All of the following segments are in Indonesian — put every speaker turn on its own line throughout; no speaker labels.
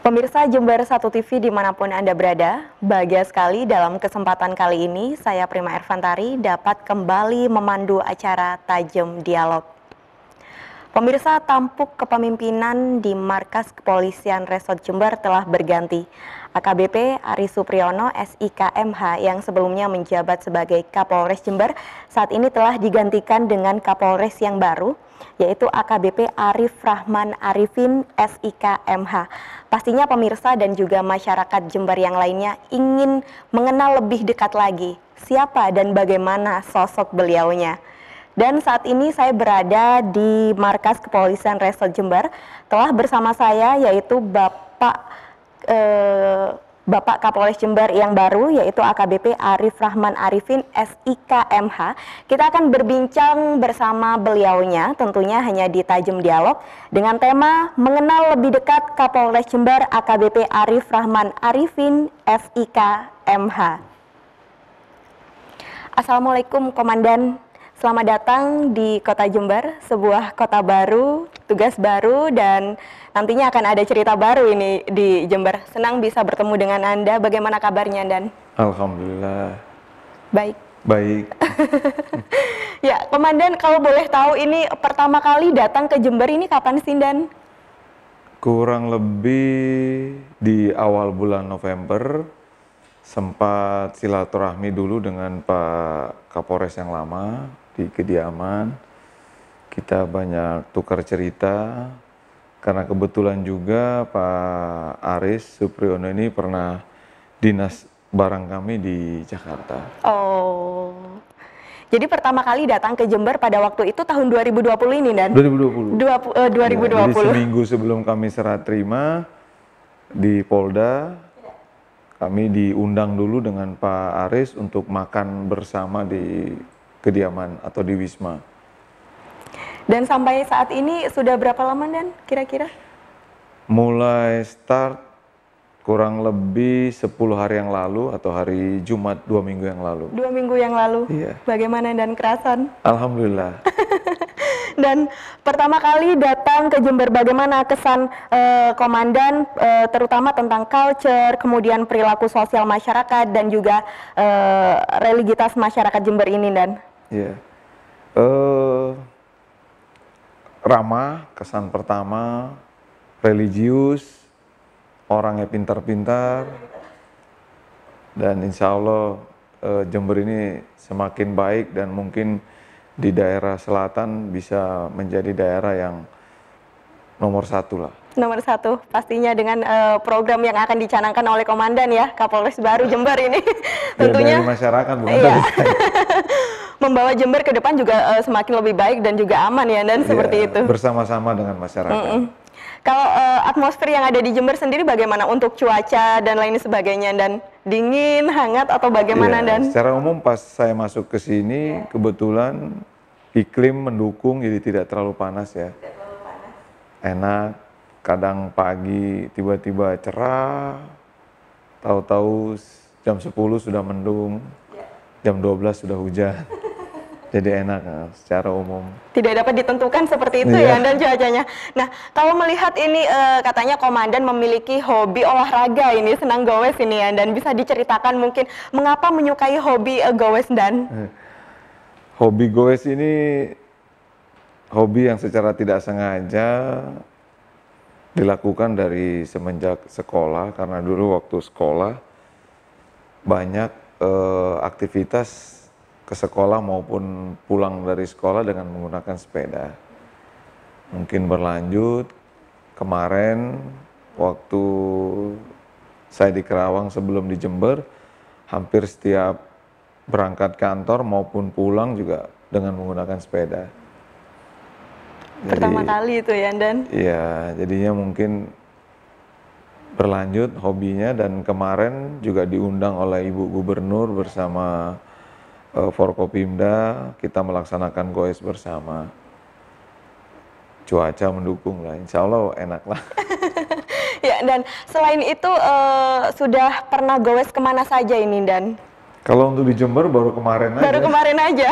Pemirsa Jember 1 TV dimanapun Anda berada, bahagia sekali dalam kesempatan kali ini saya Prima Ervantari dapat kembali memandu acara Tajam Dialog. Pemirsa, tampuk kepemimpinan di Markas Kepolisian Resort Jember telah berganti. AKBP Aris Supriyono SIK MH yang sebelumnya menjabat sebagai Kapolres Jember saat ini telah digantikan dengan Kapolres yang baru, yaitu AKBP Arif Rahman Arifin SIK MH. Pastinya pemirsa dan juga masyarakat Jember yang lainnya ingin mengenal lebih dekat lagi siapa dan bagaimana sosok beliaunya. Dan saat ini saya berada di Markas Kepolisian Resort Jember, telah bersama saya yaitu Bapak Kapolres Jember yang baru, yaitu AKBP Arif Rahman Arifin SIK MH. Kita akan berbincang bersama beliaunya tentunya hanya di Tajam Dialog dengan tema mengenal lebih dekat Kapolres Jember AKBP Arif Rahman Arifin SIK MH. Assalamualaikum Komandan. Selamat datang di Kota Jember, sebuah kota baru, tugas baru, dan nantinya akan ada cerita baru ini di Jember. Senang bisa bertemu dengan Anda. Bagaimana kabarnya, Dan?
Alhamdulillah.
Baik.
Baik.
Ya, Komandan, kalau boleh tahu ini pertama kali datang ke Jember ini kapan sih, Dan?
Kurang lebih di awal bulan November, sempat silaturahmi dulu dengan Pak Kapolres yang lama di kediaman. Kita banyak tukar cerita, karena kebetulan juga Pak Aris Supriyono ini pernah dinas bareng kami di Jakarta.
Oh, jadi pertama kali datang ke Jember pada waktu itu tahun 2020 ini, Dan?
2020.
2020.
Ya, jadi seminggu sebelum kami serah terima di Polda, kami diundang dulu dengan Pak Aris untuk makan bersama di kediaman atau di Wisma.
Dan sampai saat ini sudah berapa lama, Dan, kira-kira?
Mulai start kurang lebih 10 hari yang lalu atau hari Jumat 2 minggu yang lalu.
2 minggu yang lalu?
Iya.
Bagaimana, Dan, kerasan?
Alhamdulillah.
Dan pertama kali datang ke Jember, bagaimana kesan Komandan terutama tentang culture, kemudian perilaku sosial masyarakat dan juga religitas masyarakat Jember ini, Dan?
Iya. Ramah, kesan pertama, religius, orangnya pintar-pintar, dan insya Allah Jember ini semakin baik dan mungkin di daerah selatan bisa menjadi daerah yang nomor 1 lah.
Nomor 1, pastinya dengan program yang akan dicanangkan oleh Komandan ya, Kapolres baru Jember ini. Tentunya
dari masyarakat bukan
iya.
dari
Membawa Jember ke depan juga semakin lebih baik dan juga aman ya, Dan, seperti itu.
Bersama-sama dengan masyarakat.
Kalau atmosfer yang ada di Jember sendiri bagaimana untuk cuaca dan lain sebagainya, Dan? Dingin, hangat, atau bagaimana, Dan?
Secara umum pas saya masuk ke sini, kebetulan iklim mendukung, jadi tidak terlalu panas ya. Enak, kadang pagi tiba-tiba cerah, tahu-tahu jam 10 sudah mendung, jam 12 sudah hujan. Jadi enak secara umum.
Tidak dapat ditentukan seperti itu ya, Dan, cuacanya. Nah, kalau melihat ini katanya Komandan memiliki hobi olahraga ini, senang gowes ini ya, Dan, bisa diceritakan mungkin mengapa menyukai hobi gowes, Dan?
Hobi gowes ini hobi yang secara tidak sengaja dilakukan dari semenjak sekolah, karena dulu waktu sekolah banyak aktivitas ke sekolah maupun pulang dari sekolah dengan menggunakan sepeda. Mungkin berlanjut, kemarin waktu saya di Kerawang sebelum di Jember, hampir setiap berangkat kantor maupun pulang juga dengan menggunakan sepeda.
Pertama kali itu ya, Dan?
Iya, jadinya mungkin berlanjut hobinya, dan kemarin juga diundang oleh Ibu Gubernur bersama Forkopimda, kita melaksanakan goes bersama. Cuaca mendukung lah, insya Allah enak lah.
Ya, Dan selain itu sudah pernah goes kemana saja ini, Dan?
Kalau untuk di Jember baru kemarin aja.
Baru kemarin aja.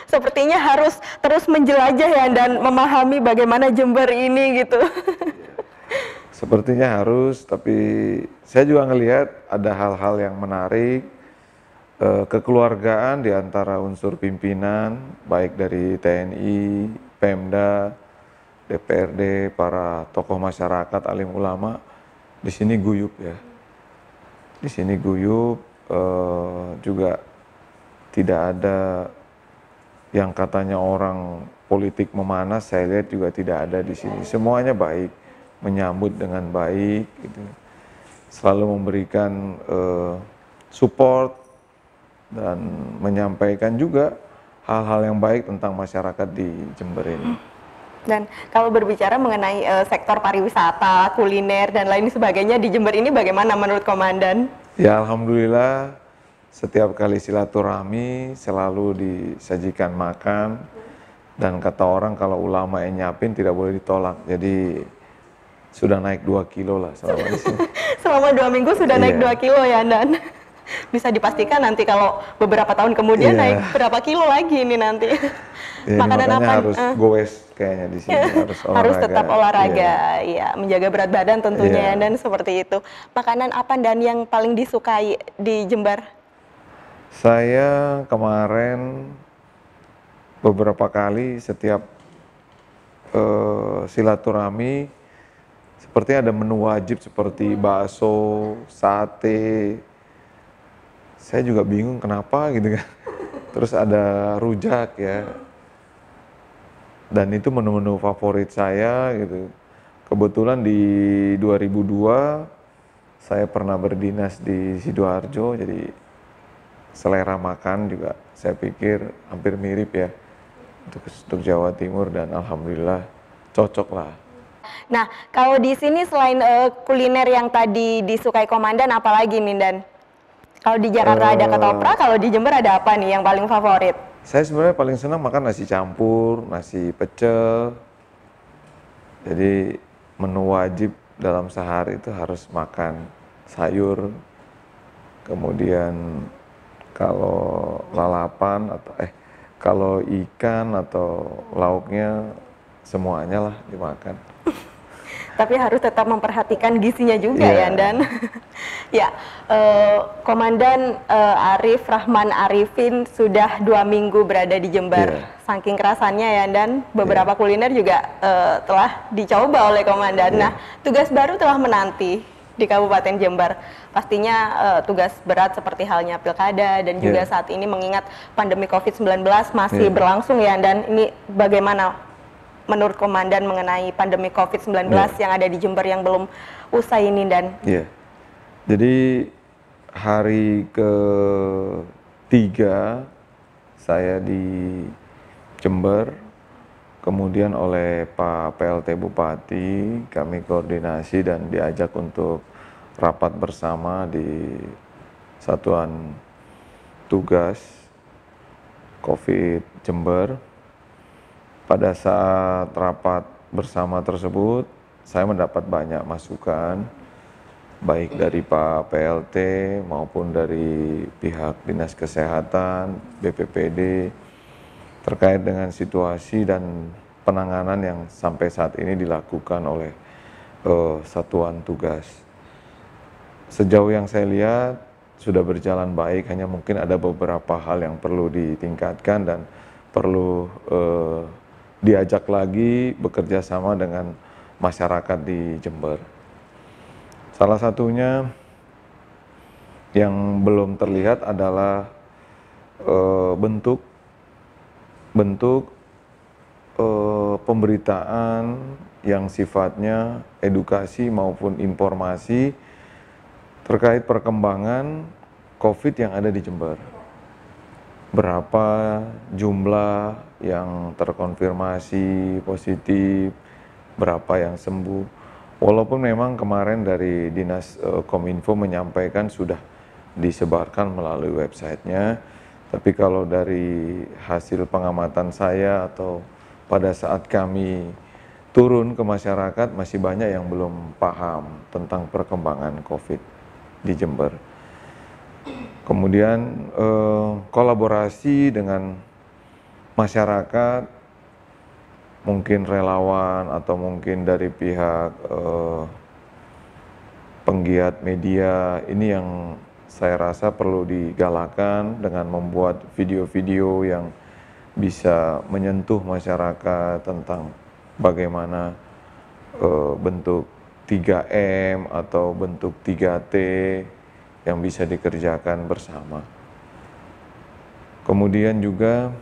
Sepertinya harus terus menjelajah ya, dan memahami bagaimana Jember ini gitu.
Sepertinya harus, tapi saya juga ngelihat ada hal-hal yang menarik, kekeluargaan di antara unsur pimpinan, baik dari TNI, Pemda, DPRD, para tokoh masyarakat, alim ulama, di sini guyup ya. Di sini guyup, juga tidak ada yang katanya orang politik memanas, saya lihat juga tidak ada di sini. Semuanya baik, menyambut dengan baik, gitu. Selalu memberikan support dan menyampaikan juga hal-hal yang baik tentang masyarakat di Jember ini.
Dan kalau berbicara mengenai sektor pariwisata, kuliner, dan lain sebagainya di Jember ini bagaimana menurut Komandan?
Ya alhamdulillah, setiap kali silaturahmi selalu disajikan makan, dan kata orang kalau ulama yang nyiapin tidak boleh ditolak. Jadi sudah naik 2 kilo lah selama di sini.
Selama 2 minggu sudah naik 2 kilo ya, Dan? Bisa dipastikan nanti kalau beberapa tahun kemudian naik berapa kilo lagi ini nanti.
Ya,
makanan apa?
Harus goes kayaknya di sini, harus olahraga.
Harus tetap olahraga, ya, menjaga berat badan tentunya, dan seperti itu. Makanan apa dan yang paling disukai di Jember?
Saya kemarin beberapa kali setiap silaturahmi seperti ada menu wajib seperti bakso, sate. Saya juga bingung kenapa gitu kan. Terus ada rujak ya. Dan itu menu-menu favorit saya gitu. Kebetulan di 2002 saya pernah berdinas di Sidoarjo, jadi selera makan juga saya pikir hampir mirip ya untuk Jawa Timur, dan alhamdulillah cocok lah.
Nah, kalau di sini selain kuliner yang tadi disukai Komandan, apalagi nih, Dan? Kalau di Jakarta ada ketoprak, kalau di Jember ada apa nih yang paling favorit?
Saya sebenarnya paling senang makan nasi campur, nasi pecel. Jadi menu wajib dalam sehari itu harus makan sayur. Kemudian kalau lalapan atau kalau ikan atau lauknya semuanya lah dimakan.
Tapi harus tetap memperhatikan gizinya juga ya, Dan. Ya, Komandan Arif Rahman Arifin sudah 2 minggu berada di Jember. Saking kerasannya ya, Dan, beberapa kuliner juga telah dicoba oleh Komandan. Nah, tugas baru telah menanti di Kabupaten Jember. Pastinya tugas berat seperti halnya pilkada, dan juga saat ini mengingat pandemi COVID-19 masih berlangsung ya, Dan. Ini bagaimana menurut Komandan mengenai pandemi COVID-19 yang ada di Jember yang belum usai ini, Dan?
Jadi hari ketiga saya di Jember, kemudian oleh Pak PLT Bupati kami koordinasi dan diajak untuk rapat bersama di Satuan Tugas COVID Jember. Pada saat rapat bersama tersebut, saya mendapat banyak masukan, baik dari Pak PLT maupun dari pihak Dinas Kesehatan, BPPD, terkait dengan situasi dan penanganan yang sampai saat ini dilakukan oleh Satuan Tugas. Sejauh yang saya lihat sudah berjalan baik, hanya mungkin ada beberapa hal yang perlu ditingkatkan dan perlu diajak lagi bekerja sama dengan masyarakat di Jember. Salah satunya yang belum terlihat adalah bentuk pemberitaan yang sifatnya edukasi maupun informasi terkait perkembangan COVID yang ada di Jember. Berapa jumlah yang terkonfirmasi positif, berapa yang sembuh. Walaupun memang kemarin dari Dinas Kominfo menyampaikan sudah disebarkan melalui websitenya, tapi kalau dari hasil pengamatan saya atau pada saat kami turun ke masyarakat, masih banyak yang belum paham tentang perkembangan COVID di Jember. Kemudian kolaborasi dengan masyarakat, mungkin relawan atau mungkin dari pihak penggiat media ini yang saya rasa perlu digalakan dengan membuat video-video yang bisa menyentuh masyarakat tentang bagaimana bentuk 3M atau bentuk 3T yang bisa dikerjakan bersama. Kemudian juga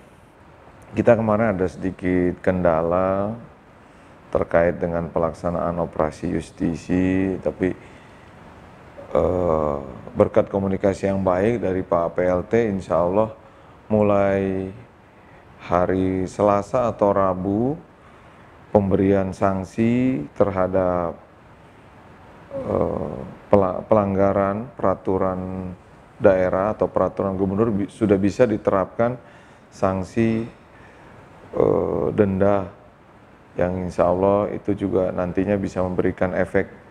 kita kemarin ada sedikit kendala terkait dengan pelaksanaan operasi justisi, tapi berkat komunikasi yang baik dari Pak PLT, insya Allah mulai hari Selasa atau Rabu pemberian sanksi terhadap pelanggaran peraturan daerah atau peraturan gubernur sudah bisa diterapkan sanksi denda yang insya Allah itu juga nantinya bisa memberikan efek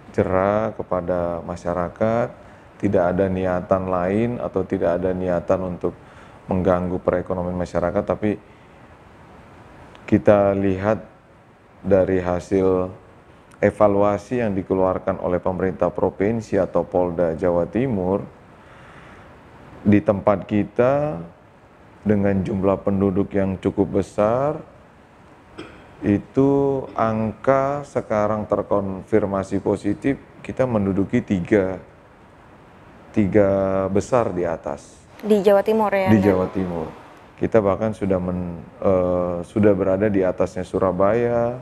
jera kepada masyarakat, tidak ada niatan lain atau tidak ada niatan untuk mengganggu perekonomian masyarakat, tapi kita lihat dari hasil evaluasi yang dikeluarkan oleh pemerintah provinsi atau Polda Jawa Timur, di tempat kita dengan jumlah penduduk yang cukup besar, itu angka sekarang terkonfirmasi positif kita menduduki tiga besar di atas.
Di Jawa Timur ya?
Di Jawa Timur. Kita bahkan sudah berada di atasnya Surabaya,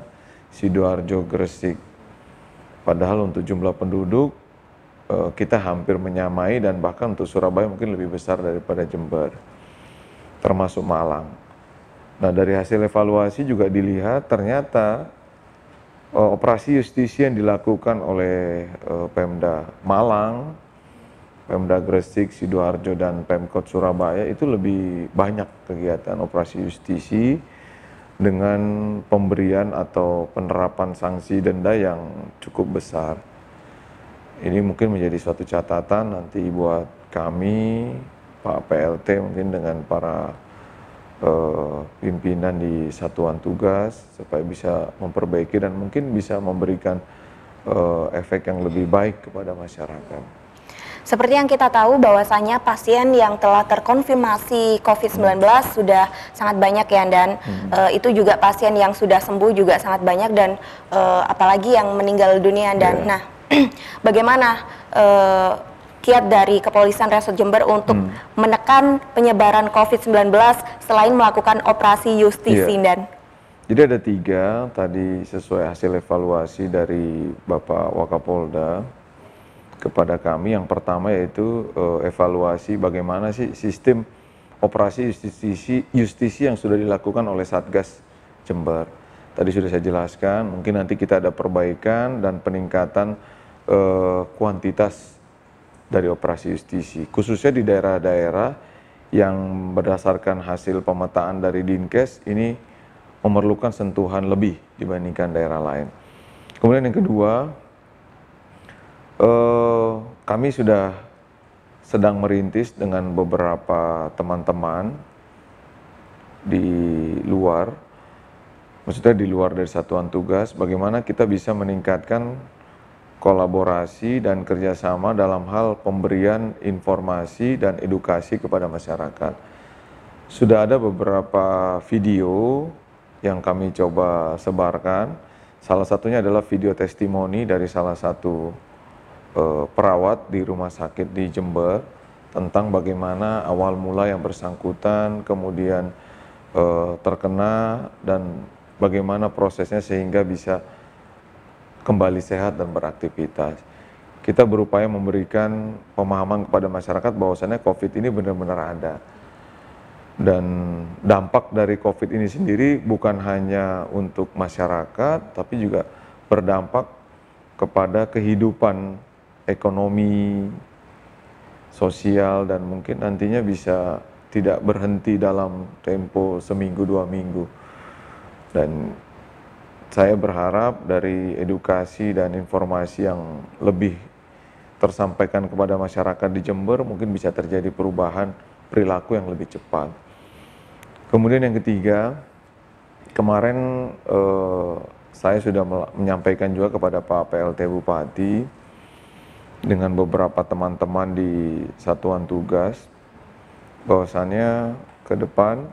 Sidoarjo, Gresik. Padahal untuk jumlah penduduk kita hampir menyamai dan bahkan untuk Surabaya mungkin lebih besar daripada Jember, termasuk Malang. Nah, dari hasil evaluasi juga dilihat ternyata operasi justisi yang dilakukan oleh Pemda Malang, Pemda Gresik, Sidoarjo, dan Pemkot Surabaya itu lebih banyak kegiatan operasi justisi dengan pemberian atau penerapan sanksi denda yang cukup besar. Ini mungkin menjadi suatu catatan nanti buat kami, Pak PLT mungkin dengan para pimpinan di satuan tugas supaya bisa memperbaiki dan mungkin bisa memberikan efek yang lebih baik kepada masyarakat.
Seperti yang kita tahu bahwasanya pasien yang telah terkonfirmasi COVID-19 sudah sangat banyak ya, dan itu juga pasien yang sudah sembuh juga sangat banyak, dan apalagi yang meninggal dunia. Dan nah, bagaimana kiat dari Kepolisian Resort Jember untuk menekan penyebaran COVID-19 selain melakukan operasi justisi? Dan
jadi ada 3 tadi sesuai hasil evaluasi dari Bapak Wakapolda kepada kami. Yang pertama yaitu evaluasi bagaimana sih sistem operasi justisi yang sudah dilakukan oleh Satgas Jember. Tadi sudah saya jelaskan, mungkin nanti kita ada perbaikan dan peningkatan kuantitas dari operasi justisi, khususnya di daerah-daerah yang berdasarkan hasil pemetaan dari Dinkes ini memerlukan sentuhan lebih dibandingkan daerah lain. Kemudian yang kedua, kami sudah sedang merintis dengan beberapa teman-teman di luar, maksudnya di luar dari satuan tugas, bagaimana kita bisa meningkatkan kolaborasi dan kerjasama dalam hal pemberian informasi dan edukasi kepada masyarakat. Sudah ada beberapa video yang kami coba sebarkan. Salah satunya adalah video testimoni dari salah satu perawat di rumah sakit di Jember tentang bagaimana awal mula yang bersangkutan kemudian terkena dan bagaimana prosesnya sehingga bisa kembali sehat dan beraktivitas. Kita berupaya memberikan pemahaman kepada masyarakat bahwasannya COVID ini benar-benar ada. Dan dampak dari COVID ini sendiri bukan hanya untuk masyarakat, tapi juga berdampak kepada kehidupan ekonomi, sosial, dan mungkin nantinya bisa tidak berhenti dalam tempo seminggu 2 minggu. Dan saya berharap dari edukasi dan informasi yang lebih tersampaikan kepada masyarakat di Jember mungkin bisa terjadi perubahan perilaku yang lebih cepat. Kemudian yang ketiga, kemarin saya sudah menyampaikan juga kepada Pak PLT Bupati dengan beberapa teman-teman di satuan tugas, bahwasannya ke depan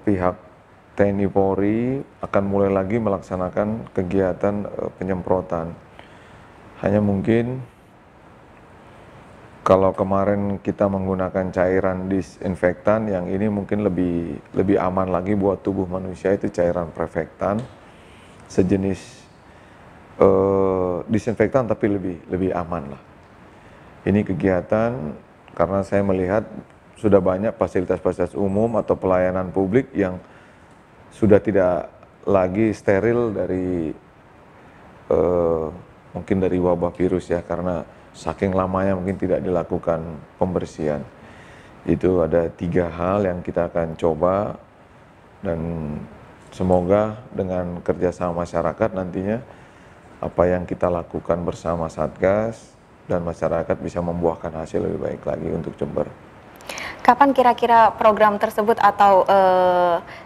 pihak TNI Polri akan mulai lagi melaksanakan kegiatan penyemprotan. Hanya mungkin kalau kemarin kita menggunakan cairan disinfektan, yang ini mungkin lebih aman lagi buat tubuh manusia, itu cairan prefektan, sejenis disinfektan tapi lebih aman lah. Ini kegiatan karena saya melihat sudah banyak fasilitas-fasilitas umum atau pelayanan publik yang sudah tidak lagi steril dari mungkin dari wabah virus ya, karena saking lamanya mungkin tidak dilakukan pembersihan. Itu ada 3 hal yang kita akan coba, dan semoga dengan kerjasama masyarakat nantinya apa yang kita lakukan bersama Satgas dan masyarakat bisa membuahkan hasil lebih baik lagi untuk Jember.
Kapan kira-kira program tersebut atau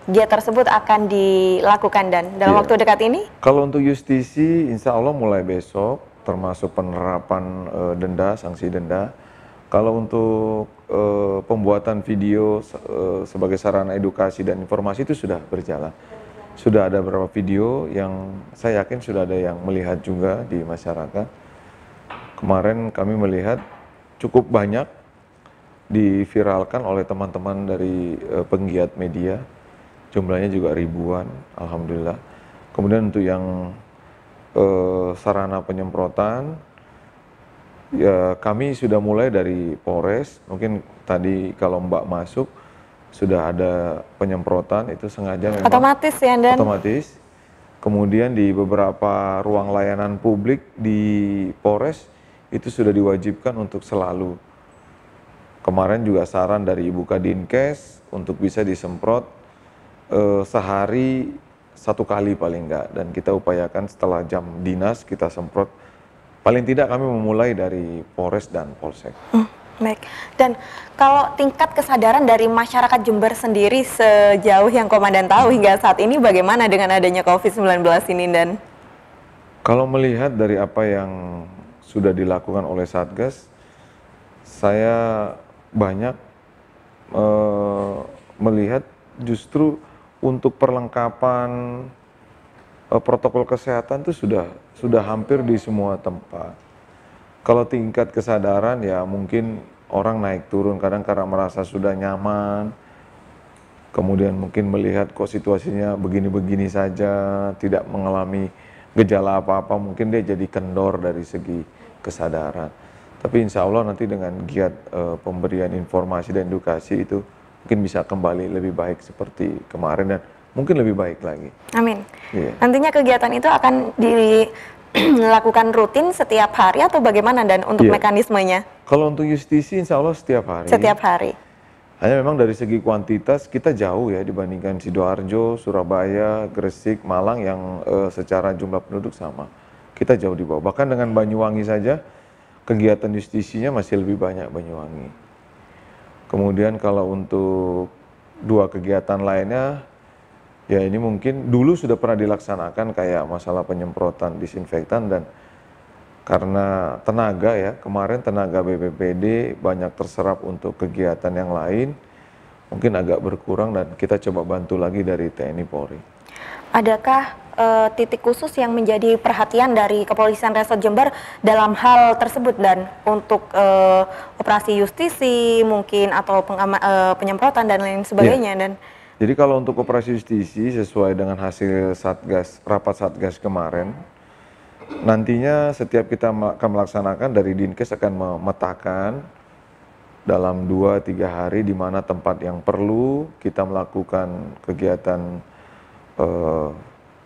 giat tersebut akan dilakukan dan dalam waktu dekat ini?
Kalau untuk justisi, insya Allah mulai besok, termasuk penerapan denda, sanksi denda. Kalau untuk pembuatan video sebagai sarana edukasi dan informasi itu sudah berjalan. Sudah ada beberapa video yang saya yakin sudah ada yang melihat juga di masyarakat. Kemarin kami melihat cukup banyak diviralkan oleh teman-teman dari penggiat media, jumlahnya juga ribuan, alhamdulillah. Kemudian untuk yang sarana penyemprotan, ya kami sudah mulai dari Polres, mungkin tadi kalau Mbak masuk, sudah ada penyemprotan, itu sengaja memang.
Otomatis ya, Dan?
Otomatis. Kemudian di beberapa ruang layanan publik di Polres, itu sudah diwajibkan untuk selalu. Kemarin juga saran dari Ibu Kadinkes untuk bisa disemprot sehari 1 kali paling enggak, dan kita upayakan setelah jam dinas kita semprot. Paling tidak kami memulai dari Polres dan Polsek.
Baik. Dan kalau tingkat kesadaran dari masyarakat Jember sendiri sejauh yang Komandan tahu hingga saat ini bagaimana dengan adanya COVID-19 ini, Dan?
Kalau melihat dari apa yang sudah dilakukan oleh Satgas, saya banyak melihat justru untuk perlengkapan protokol kesehatan itu sudah hampir di semua tempat. Kalau tingkat kesadaran ya mungkin orang naik turun, kadang karena merasa sudah nyaman, kemudian mungkin melihat kok situasinya begini-begini saja, tidak mengalami gejala apa-apa, mungkin dia jadi kendor dari segi kesadaran. Tapi insya Allah nanti dengan giat pemberian informasi dan edukasi itu mungkin bisa kembali lebih baik seperti kemarin dan mungkin lebih baik lagi.
Amin.
Yeah.
Nantinya kegiatan itu akan dilakukan rutin setiap hari atau bagaimana, Dan, untuk mekanismenya?
Kalau untuk justisi insya Allah setiap hari.
Setiap hari.
Hanya memang dari segi kuantitas kita jauh ya dibandingkan Sidoarjo, Surabaya, Gresik, Malang yang secara jumlah penduduk sama. Kita jauh di bawah. Bahkan dengan Banyuwangi saja kegiatan justisinya masih lebih banyak Banyuwangi. Kemudian kalau untuk 2 kegiatan lainnya, ya ini mungkin dulu sudah pernah dilaksanakan kayak masalah penyemprotan disinfektan, dan karena tenaga ya, kemarin tenaga BPPD banyak terserap untuk kegiatan yang lain, mungkin agak berkurang dan kita coba bantu lagi dari TNI Polri.
Adakah titik khusus yang menjadi perhatian dari Kepolisian Resort Jember dalam hal tersebut, Dan, untuk operasi justisi mungkin atau penyemprotan dan lain sebagainya, Dan?
Jadi kalau untuk operasi justisi sesuai dengan hasil rapat Satgas kemarin, nantinya setiap kita akan melaksanakan dari Dinkes akan memetakan dalam 2-3 hari di mana tempat yang perlu kita melakukan kegiatan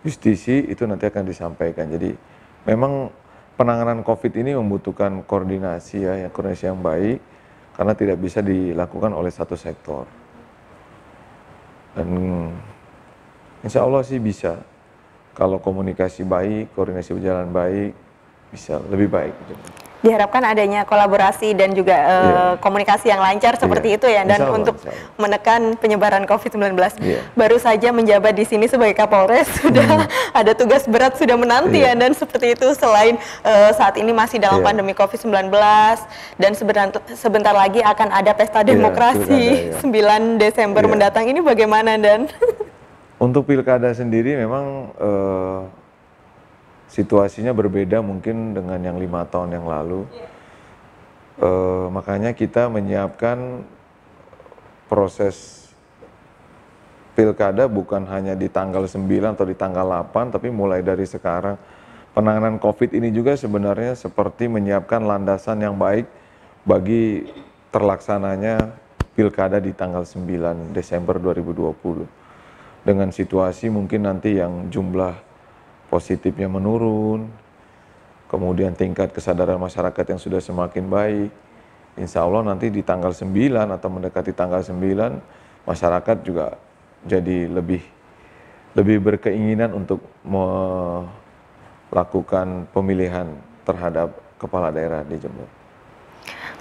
justisi, itu nanti akan disampaikan. Jadi memang penanganan COVID ini membutuhkan koordinasi ya, koordinasi yang baik karena tidak bisa dilakukan oleh satu sektor. Dan insya Allah sih bisa. Kalau komunikasi baik, koordinasi berjalan baik, bisa lebih baik.
Diharapkan adanya kolaborasi dan juga
Iya,
komunikasi yang lancar
iya.
seperti itu ya, dan
Insya Allah,
untuk
insya Allah.
menekan penyebaran COVID-19.
Iya.
Baru saja menjabat di sini sebagai Kapolres, sudah ada tugas berat, sudah menanti ya,
Iya,
dan seperti itu selain saat ini masih dalam
iya,
pandemi COVID-19 dan sebentar lagi akan ada pesta
iya, pilkada
demokrasi
ya.
9 Desember
Iya.
mendatang, ini bagaimana dan
Untuk pilkada sendiri memang situasinya berbeda mungkin dengan yang 5 tahun yang lalu. Makanya kita menyiapkan proses pilkada bukan hanya di tanggal 9 atau di tanggal 8, tapi mulai dari sekarang. Penanganan COVID ini juga sebenarnya seperti menyiapkan landasan yang baik bagi terlaksananya pilkada di tanggal 9 Desember 2020. Dengan situasi mungkin nanti yang jumlah positifnya menurun, kemudian tingkat kesadaran masyarakat yang sudah semakin baik. Insya Allah nanti di tanggal 9 atau mendekati tanggal 9, masyarakat juga jadi lebih berkeinginan untuk melakukan pemilihan terhadap kepala daerah di Jember.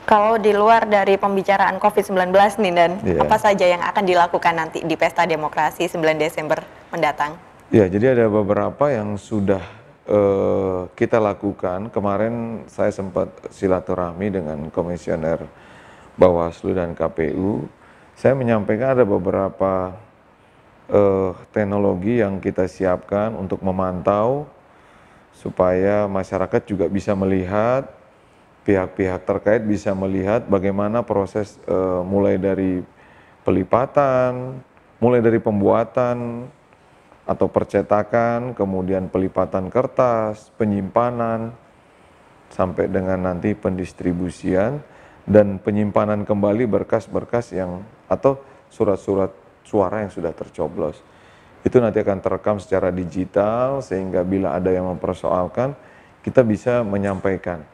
kalau di luar dari pembicaraan COVID-19 nih, dan
Iya.
apa saja yang akan dilakukan nanti di Pesta Demokrasi 9 Desember mendatang?
Ya, jadi ada beberapa yang sudah kita lakukan. Kemarin saya sempat silaturahmi dengan komisioner Bawaslu dan KPU. Saya menyampaikan ada beberapa teknologi yang kita siapkan untuk memantau supaya masyarakat juga bisa melihat, pihak-pihak terkait bisa melihat bagaimana proses mulai dari pelipatan, mulai dari pembuatan atau percetakan, kemudian pelipatan kertas, penyimpanan, sampai dengan nanti pendistribusian dan penyimpanan kembali berkas-berkas yang atau surat-surat suara yang sudah tercoblos. Itu nanti akan terekam secara digital sehingga bila ada yang mempersoalkan, kita bisa menyampaikan.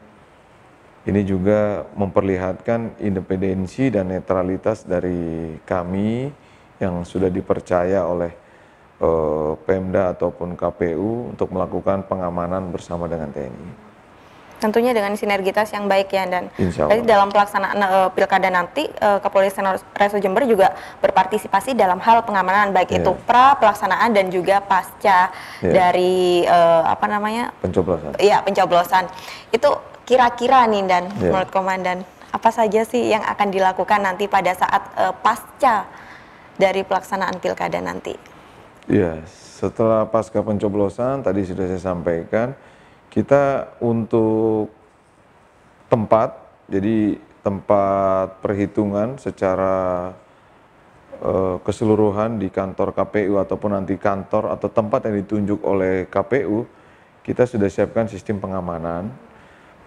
Ini juga memperlihatkan independensi dan netralitas dari kami yang sudah dipercaya oleh Pemda ataupun KPU untuk melakukan pengamanan bersama dengan TNI.
Tentunya dengan sinergitas yang baik ya, dan
Insya
tadi
Allah.
dalam pelaksanaan pilkada nanti Kepolisian Resor Jember juga berpartisipasi dalam hal pengamanan baik itu pra pelaksanaan dan juga pasca dari
Pencoblosan.
ya pencoblosan. Itu kira-kira nih, dan menurut Komandan apa saja sih yang akan dilakukan nanti pada saat pasca dari pelaksanaan pilkada nanti?
Iya, setelah pasca pencoblosan tadi sudah saya sampaikan, kita untuk tempat, jadi tempat perhitungan secara keseluruhan di kantor KPU ataupun nanti kantor atau tempat yang ditunjuk oleh KPU, kita sudah siapkan sistem pengamanan.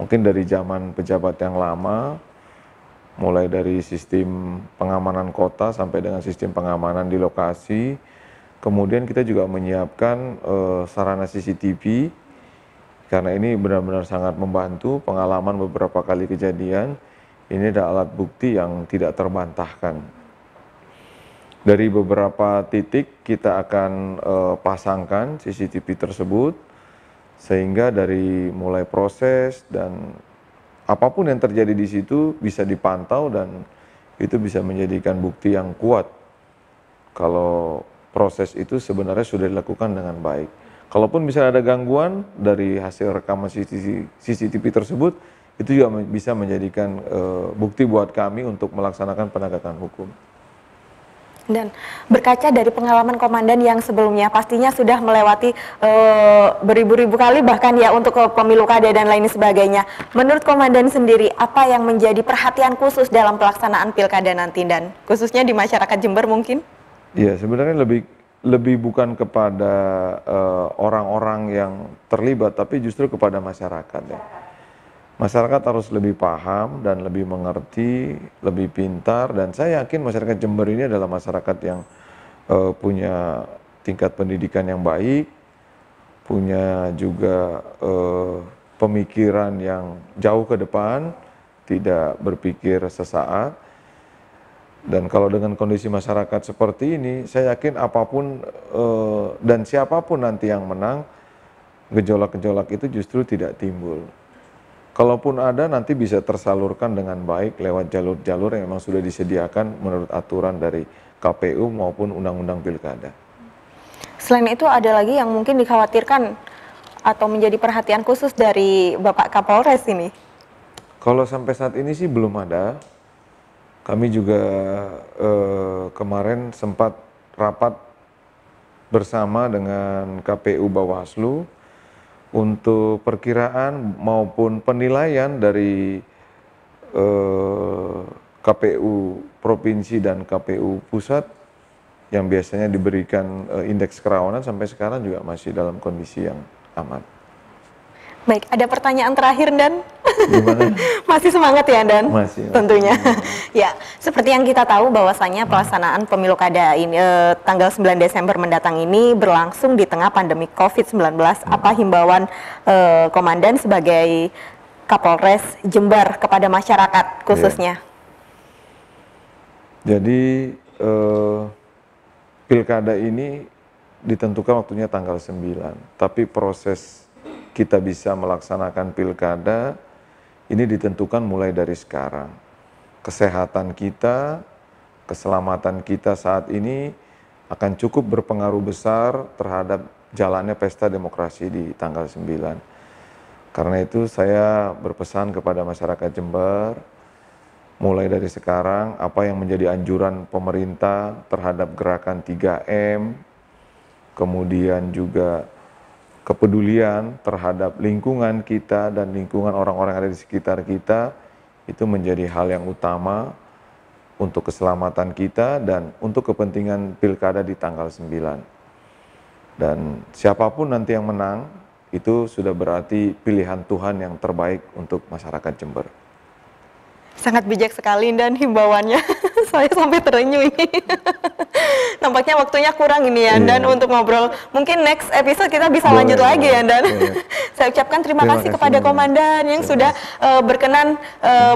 Mungkin dari zaman pejabat yang lama, mulai dari sistem pengamanan kota sampai dengan sistem pengamanan di lokasi. Kemudian kita juga menyiapkan sarana CCTV, karena ini benar-benar sangat membantu. Pengalaman beberapa kali kejadian, ini ada alat bukti yang tidak terbantahkan. Dari beberapa titik kita akan pasangkan CCTV tersebut, sehingga dari mulai proses dan apapun yang terjadi di situ bisa dipantau dan itu bisa menjadikan bukti yang kuat kalau proses itu sebenarnya sudah dilakukan dengan baik. Kalaupun misalnya ada gangguan dari hasil rekaman CCTV tersebut, itu juga bisa menjadikan bukti buat kami untuk melaksanakan penegakan hukum.
Dan berkaca dari pengalaman Komandan yang sebelumnya pastinya sudah melewati beribu-ribu kali bahkan ya untuk pemilu kada dan lain sebagainya. Menurut Komandan sendiri, apa yang menjadi perhatian khusus dalam pelaksanaan pilkada nanti, dan khususnya di masyarakat Jember mungkin?
Ya, sebenarnya lebih bukan kepada orang-orang yang terlibat, tapi justru kepada masyarakat ya. Masyarakat harus lebih paham dan lebih mengerti, lebih pintar, dan saya yakin masyarakat Jember ini adalah masyarakat yang punya tingkat pendidikan yang baik, punya juga pemikiran yang jauh ke depan, tidak berpikir sesaat. Dan kalau dengan kondisi masyarakat seperti ini, saya yakin apapun dan siapapun nanti yang menang, gejolak-gejolak itu justru tidak timbul. Kalaupun ada nanti bisa tersalurkan dengan baik lewat jalur-jalur yang memang sudah disediakan menurut aturan dari KPU maupun Undang-Undang Pilkada.
Selain itu ada lagi yang mungkin dikhawatirkan atau menjadi perhatian khusus dari Bapak Kapolres ini?
Kalau sampai saat ini sih belum ada. Kami juga kemarin sempat rapat bersama dengan KPU Bawaslu untuk perkiraan maupun penilaian dari KPU Provinsi dan KPU Pusat yang biasanya diberikan indeks kerawanan sampai sekarang juga masih dalam kondisi yang aman.
Baik, ada pertanyaan terakhir Dan.
Gimana?
Masih semangat ya Dan?
Masih.
Tentunya. Ya, seperti yang kita tahu bahwasanya pelaksanaan pemilu kada ini tanggal 9 Desember mendatang ini berlangsung di tengah pandemi COVID-19. Apa himbauan Komandan sebagai Kapolres Jember kepada masyarakat khususnya?
Jadi pilkada ini ditentukan waktunya tanggal 9, tapi proses kita bisa melaksanakan pilkada ini ditentukan mulai dari sekarang. Kesehatan kita, keselamatan kita saat ini akan cukup berpengaruh besar terhadap jalannya pesta demokrasi di tanggal 9. Karena itu saya berpesan kepada masyarakat Jember, mulai dari sekarang apa yang menjadi anjuran pemerintah terhadap gerakan 3M, kemudian juga kepedulian terhadap lingkungan kita dan lingkungan orang-orang yang ada di sekitar kita, itu menjadi hal yang utama untuk keselamatan kita dan untuk kepentingan pilkada di tanggal 9. Dan siapapun nanti yang menang, itu sudah berarti pilihan Tuhan yang terbaik untuk masyarakat Jember.
Sangat bijak sekali dan himbauannya. Saya sampai terenyuh ini. Nampaknya waktunya kurang ini ya Dan untuk ngobrol. Mungkin next episode kita bisa lanjut lagi ya Dan. Saya ucapkan terima kasih kepada Komandan yang sudah berkenan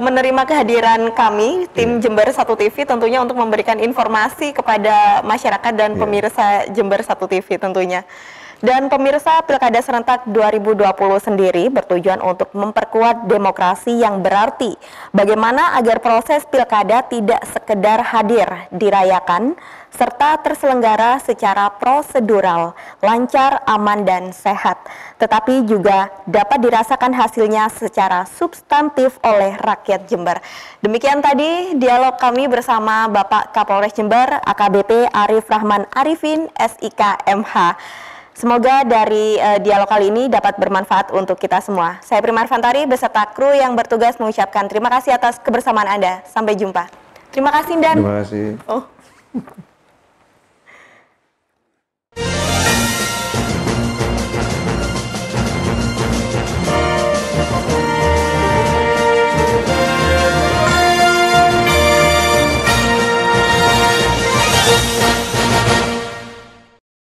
menerima kehadiran kami tim Jember 1 TV tentunya untuk memberikan informasi kepada masyarakat dan pemirsa Jember 1 TV tentunya. Dan pemirsa, Pilkada Serentak 2020 sendiri bertujuan untuk memperkuat demokrasi yang berarti. Bagaimana agar proses pilkada tidak sekedar hadir, dirayakan, serta terselenggara secara prosedural, lancar, aman, dan sehat. Tetapi juga dapat dirasakan hasilnya secara substantif oleh rakyat Jember. Demikian tadi dialog kami bersama Bapak Kapolres Jember, AKBP Arif Rahman Arifin, SIK MH. Semoga dari dialog kali ini dapat bermanfaat untuk kita semua. Saya Prima Erfantari beserta kru yang bertugas mengucapkan terima kasih atas kebersamaan Anda. Sampai jumpa. Terima kasih Dan.
Terima kasih.